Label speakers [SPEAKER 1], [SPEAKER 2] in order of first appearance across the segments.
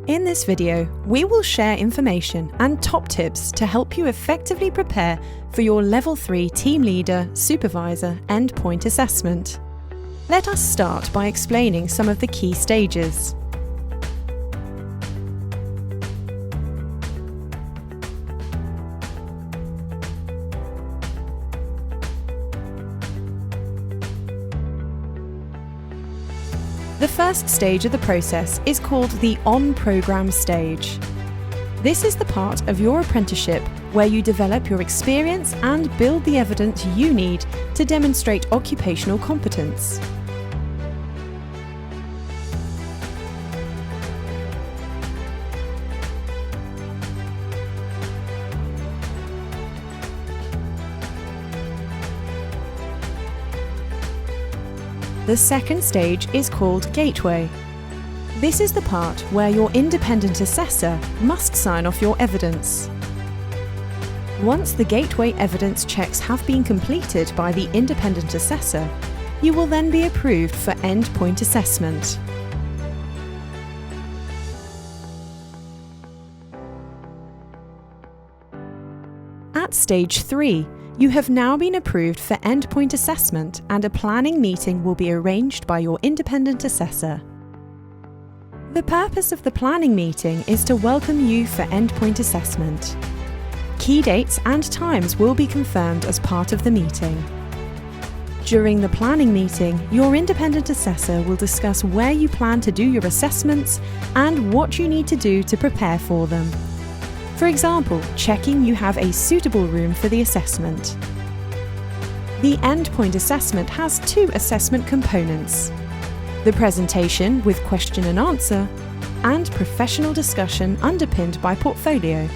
[SPEAKER 1] In this video, we will share information and top tips to help you effectively prepare for your Level 3 Team Leader Supervisor Endpoint Assessment. Let us start by explaining some of the key stages. The first stage of the process is called the on-program stage. This is the part of your apprenticeship where you develop your experience and build the evidence you need to demonstrate occupational competence. The second stage is called Gateway. This is the part where your independent assessor must sign off your evidence. Once the Gateway evidence checks have been completed by the independent assessor, you will then be approved for endpoint assessment. At stage 3, you have now been approved for endpoint assessment and a planning meeting will be arranged by your independent assessor. The purpose of the planning meeting is to welcome you for endpoint assessment. Key dates and times will be confirmed as part of the meeting. During the planning meeting, your independent assessor will discuss where you plan to do your assessments and what you need to do to prepare for them. For example, checking you have a suitable room for the assessment. The endpoint assessment has two assessment components: the presentation with question and answer, and professional discussion underpinned by portfolio.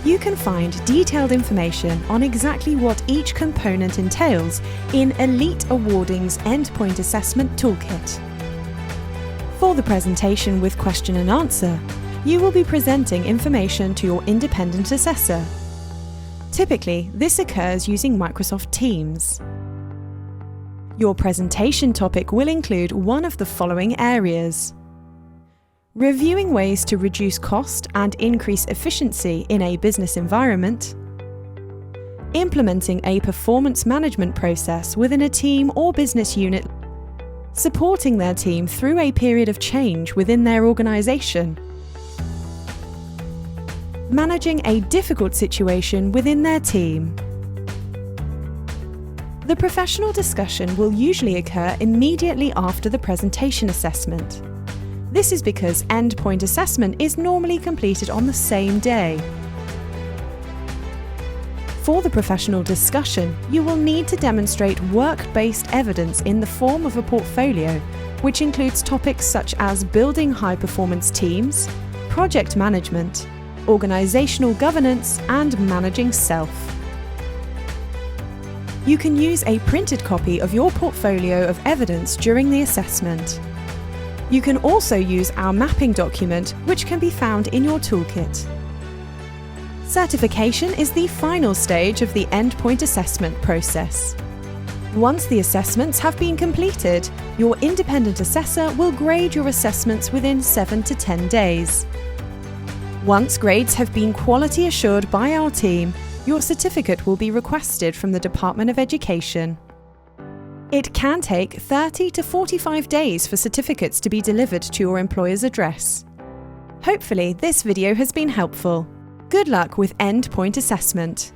[SPEAKER 1] You can find detailed information on exactly what each component entails in Elite Awarding's Endpoint Assessment Toolkit. For the presentation with question and answer, you will be presenting information to your independent assessor. Typically, this occurs using Microsoft Teams. Your presentation topic will include one of the following areas: reviewing ways to reduce cost and increase efficiency in a business environment, implementing a performance management process within a team or business unit, supporting their team through a period of change within their organization, managing a difficult situation within their team. The professional discussion will usually occur immediately after the presentation assessment. This is because endpoint assessment is normally completed on the same day. For the professional discussion, you will need to demonstrate work-based evidence in the form of a portfolio, which includes topics such as building high-performance teams, project management, organizational governance, and managing self. You can use a printed copy of your portfolio of evidence during the assessment. You can also use our mapping document, which can be found in your toolkit. Certification is the final stage of the endpoint assessment process. Once the assessments have been completed, your independent assessor will grade your assessments within 7 to 10 days. Once grades have been quality assured by our team, your certificate will be requested from the Department of Education. It can take 30 to 45 days for certificates to be delivered to your employer's address. Hopefully, this video has been helpful. Good luck with endpoint assessment.